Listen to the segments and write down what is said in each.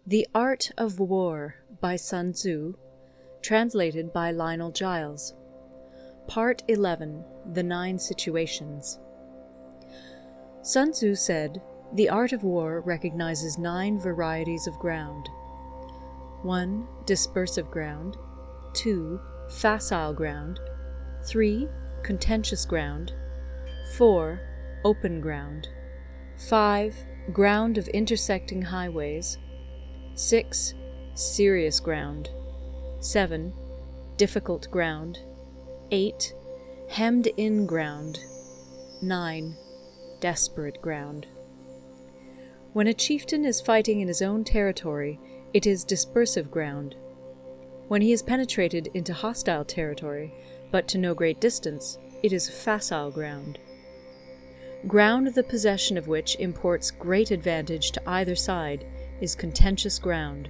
The Art of War by Sun Tzu, translated by Lionel Giles. Part 11. The 9 Situations. Sun Tzu said, "The art of war recognizes 9 varieties of ground. 1. Dispersive ground. 2. Facile ground. 3. Contentious ground. 4. Open ground. 5. Ground of intersecting highways. 6. Serious ground. 7. Difficult ground. 8. Hemmed-in ground. 9. Desperate ground." When a chieftain is fighting in his own territory, it is dispersive ground. When he has penetrated into hostile territory, but to no great distance, it is facile ground. Ground the possession of which imports great advantage to either side is contentious ground.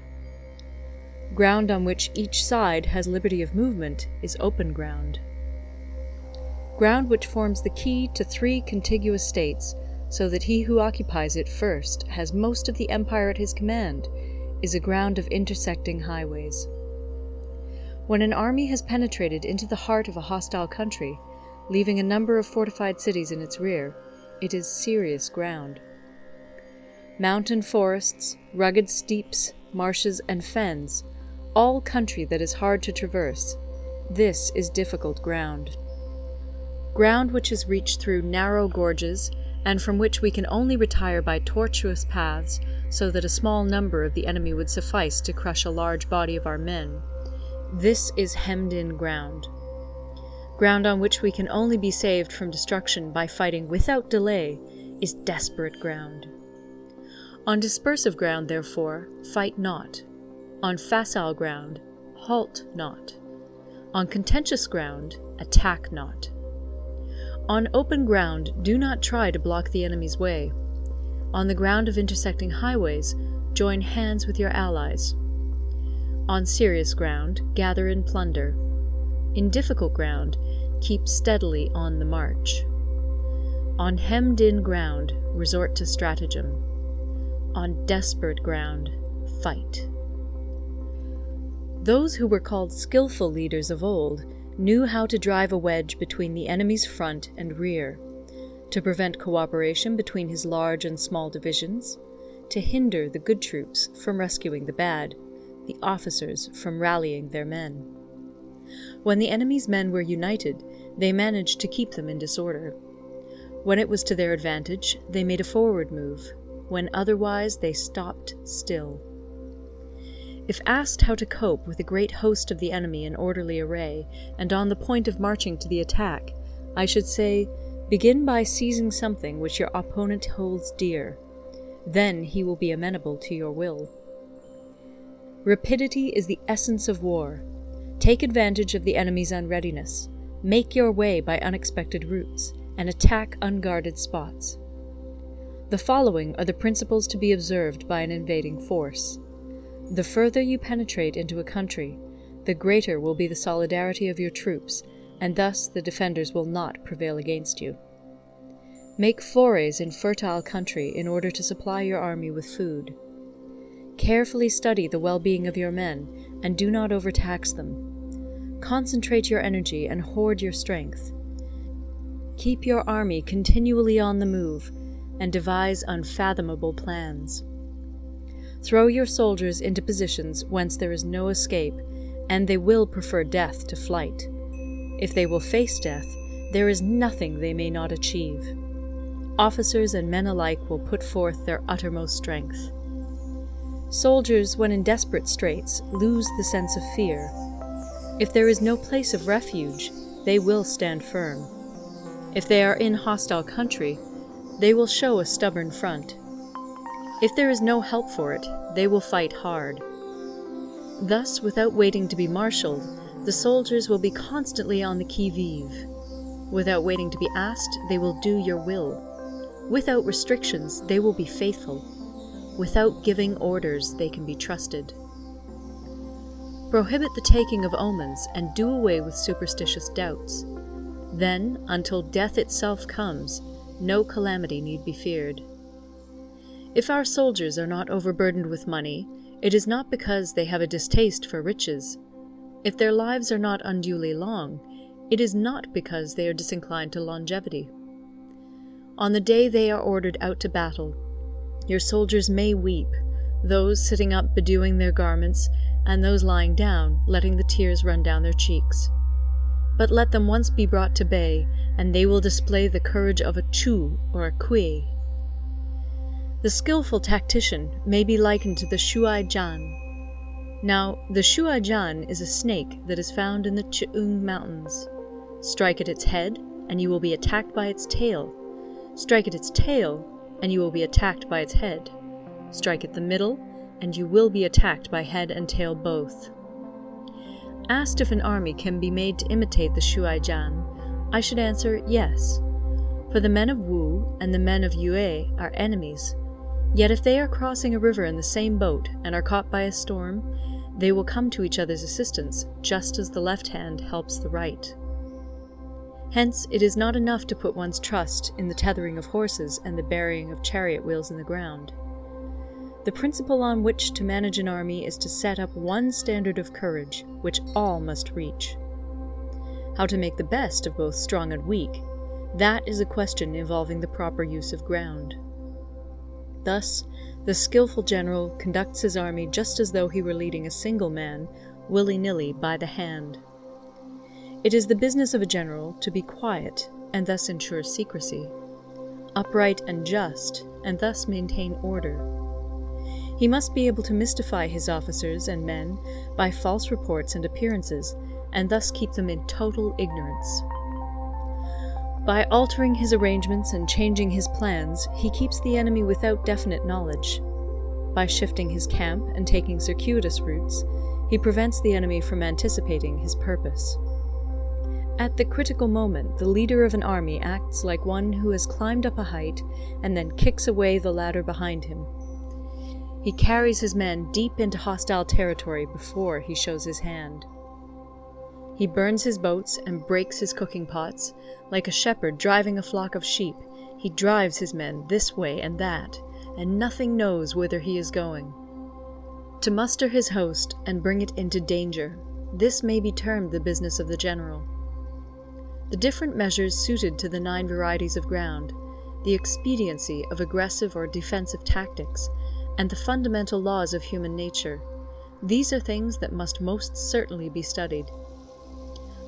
Ground on which each side has liberty of movement is open ground. Ground which forms the key to 3 contiguous states, so that he who occupies it first has most of the empire at his command, is a ground of intersecting highways. When an army has penetrated into the heart of a hostile country, leaving a number of fortified cities in its rear, it is serious ground. Mountain forests, rugged steeps, marshes, and fens, all country that is hard to traverse, this is difficult ground. Ground which is reached through narrow gorges, and from which we can only retire by tortuous paths, so that a small number of the enemy would suffice to crush a large body of our men, this is hemmed-in ground. Ground on which we can only be saved from destruction by fighting without delay is desperate ground. On dispersive ground, therefore, fight not. On facile ground, halt not. On contentious ground, attack not. On open ground, do not try to block the enemy's way. On the ground of intersecting highways, join hands with your allies. On serious ground, gather in plunder. In difficult ground, keep steadily on the march. On hemmed-in ground, resort to stratagem. On desperate ground, fight. Those who were called skillful leaders of old knew how to drive a wedge between the enemy's front and rear, to prevent cooperation between his large and small divisions, to hinder the good troops from rescuing the bad, the officers from rallying their men. When the enemy's men were united, they managed to keep them in disorder. When it was to their advantage, they made a forward move. When otherwise, they stopped still. If asked how to cope with a great host of the enemy in orderly array, and on the point of marching to the attack, I should say, begin by seizing something which your opponent holds dear. Then he will be amenable to your will. Rapidity is the essence of war. Take advantage of the enemy's unreadiness. Make your way by unexpected routes, and attack unguarded spots. The following are the principles to be observed by an invading force. The further you penetrate into a country, the greater will be the solidarity of your troops, and thus the defenders will not prevail against you. Make forays in fertile country in order to supply your army with food. Carefully study the well-being of your men, and do not overtax them. Concentrate your energy and hoard your strength. Keep your army continually on the move, and devise unfathomable plans. Throw your soldiers into positions whence there is no escape, and they will prefer death to flight. If they will face death, there is nothing they may not achieve. Officers and men alike will put forth their uttermost strength. Soldiers, when in desperate straits, lose the sense of fear. If there is no place of refuge, they will stand firm. If they are in hostile country, they will show a stubborn front. If there is no help for it, they will fight hard. Thus, without waiting to be marshaled, the soldiers will be constantly on the qui-vive. Without waiting to be asked, they will do your will. Without restrictions, they will be faithful. Without giving orders, they can be trusted. Prohibit the taking of omens, and do away with superstitious doubts. Then, until death itself comes, no calamity need be feared. If our soldiers are not overburdened with money, It is not because they have a distaste for riches. If their lives are not unduly long, it is not because they are disinclined to longevity. On the day they are ordered out to battle, your soldiers may weep, those sitting up bedewing their garments, and those lying down, letting the tears run down their cheeks. But let them once be brought to bay, and they will display the courage of a Chu or a Kui. The skillful tactician may be likened to the Shuai Jan. Now, the Shuai Jan is a snake that is found in the Chiung Mountains. Strike at its head, and you will be attacked by its tail. Strike at its tail, and you will be attacked by its head. Strike at the middle, and you will be attacked by head and tail both. Asked if an army can be made to imitate the Shuai Jan, I should answer yes. For the men of Wu and the men of Yue are enemies. Yet if they are crossing a river in the same boat and are caught by a storm, they will come to each other's assistance, just as the left hand helps the right. Hence, it is not enough to put one's trust in the tethering of horses and the burying of chariot wheels in the ground. The principle on which to manage an army is to set up one standard of courage, which all must reach. How to make the best of both strong and weak, that is a question involving the proper use of ground. Thus, the skillful general conducts his army just as though he were leading a single man, willy-nilly by the hand. It is the business of a general to be quiet, and thus ensure secrecy, upright and just, and thus maintain order. He must be able to mystify his officers and men by false reports and appearances, and thus keep them in total ignorance. By altering his arrangements and changing his plans, he keeps the enemy without definite knowledge. By shifting his camp and taking circuitous routes, he prevents the enemy from anticipating his purpose. At the critical moment, the leader of an army acts like one who has climbed up a height and then kicks away the ladder behind him. He carries his men deep into hostile territory before he shows his hand. He burns his boats and breaks his cooking pots. Like a shepherd driving a flock of sheep, he drives his men this way and that, and nothing knows whither he is going. To muster his host and bring it into danger, this may be termed the business of the general. The different measures suited to the 9 varieties of ground, the expediency of aggressive or defensive tactics, and the fundamental laws of human nature, these are things that must most certainly be studied.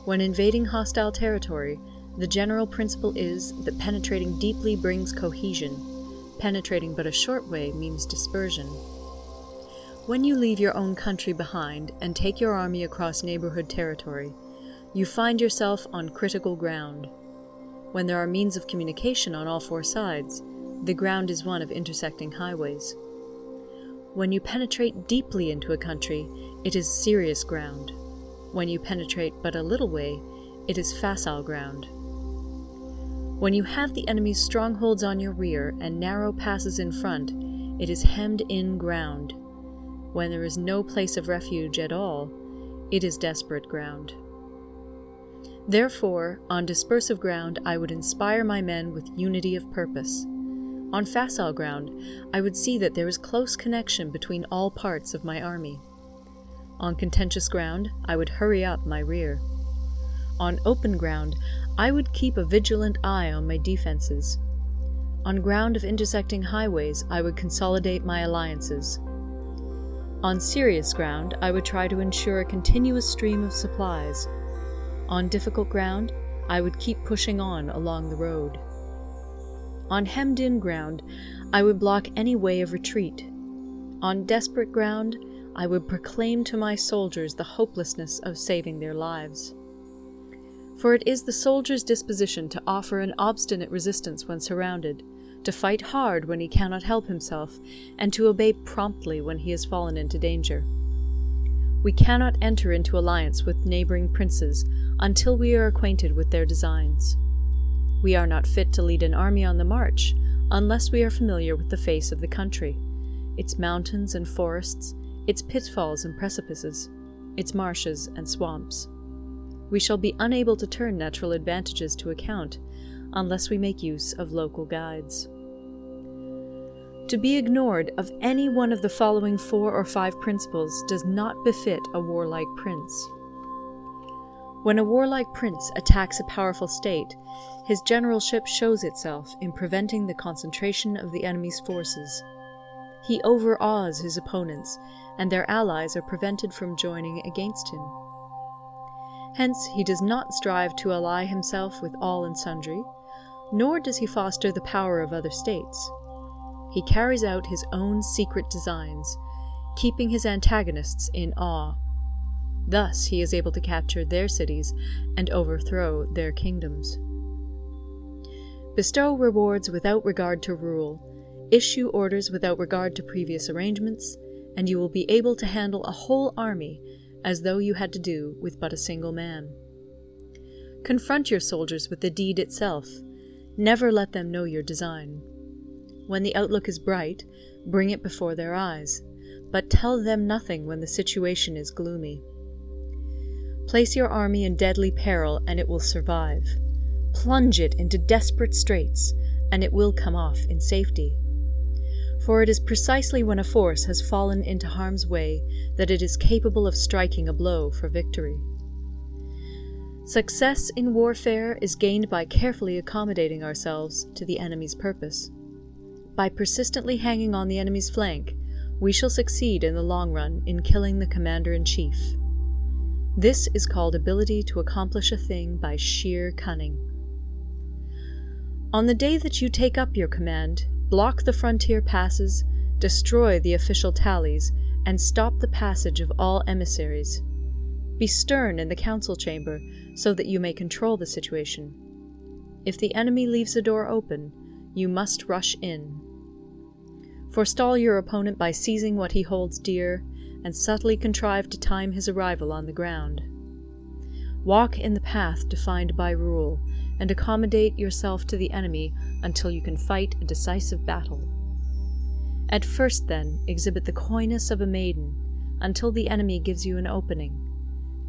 When invading hostile territory, the general principle is that penetrating deeply brings cohesion. Penetrating but a short way means dispersion. When you leave your own country behind and take your army across neighborhood territory, you find yourself on critical ground. When there are means of communication on all 4 sides, the ground is one of intersecting highways. When you penetrate deeply into a country, it is serious ground. When you penetrate but a little way, it is facile ground. When you have the enemy's strongholds on your rear and narrow passes in front, it is hemmed-in ground. When there is no place of refuge at all, it is desperate ground. Therefore, on dispersive ground, I would inspire my men with unity of purpose. On facile ground, I would see that there is close connection between all parts of my army. On contentious ground, I would hurry up my rear. On open ground, I would keep a vigilant eye on my defenses. On ground of intersecting highways, I would consolidate my alliances. On serious ground, I would try to ensure a continuous stream of supplies. On difficult ground, I would keep pushing on along the road. On hemmed-in ground, I would block any way of retreat. On desperate ground, I would proclaim to my soldiers the hopelessness of saving their lives. For it is the soldier's disposition to offer an obstinate resistance when surrounded, to fight hard when he cannot help himself, and to obey promptly when he has fallen into danger. We cannot enter into alliance with neighboring princes until we are acquainted with their designs. We are not fit to lead an army on the march unless we are familiar with the face of the country, its mountains and forests, its pitfalls and precipices, its marshes and swamps. We shall be unable to turn natural advantages to account unless we make use of local guides. To be ignored of any one of the following 4 or 5 principles does not befit a warlike prince. When a warlike prince attacks a powerful state, his generalship shows itself in preventing the concentration of the enemy's forces. He overawes his opponents, and their allies are prevented from joining against him. Hence, he does not strive to ally himself with all and sundry, nor does he foster the power of other states. He carries out his own secret designs, keeping his antagonists in awe. Thus he is able to capture their cities and overthrow their kingdoms. Bestow rewards without regard to rule, issue orders without regard to previous arrangements, and you will be able to handle a whole army as though you had to do with but a single man. Confront your soldiers with the deed itself. Never let them know your design. When the outlook is bright, bring it before their eyes, but tell them nothing when the situation is gloomy. Place your army in deadly peril, and it will survive. Plunge it into desperate straits, and it will come off in safety. For it is precisely when a force has fallen into harm's way that it is capable of striking a blow for victory. Success in warfare is gained by carefully accommodating ourselves to the enemy's purpose. By persistently hanging on the enemy's flank, we shall succeed in the long run in killing the commander-in-chief. This is called ability to accomplish a thing by sheer cunning. On the day that you take up your command, block the frontier passes, destroy the official tallies, and stop the passage of all emissaries. Be stern in the council chamber so that you may control the situation. If the enemy leaves the door open, you must rush in. Forestall your opponent by seizing what he holds dear, and subtly contrive to time his arrival on the ground. Walk in the path defined by rule, and accommodate yourself to the enemy until you can fight a decisive battle. At first, then, exhibit the coyness of a maiden, until the enemy gives you an opening.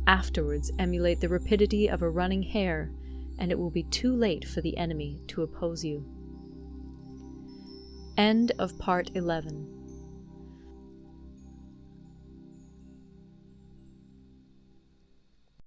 Afterwards, emulate the rapidity of a running hare, and it will be too late for the enemy to oppose you. End of Part 11.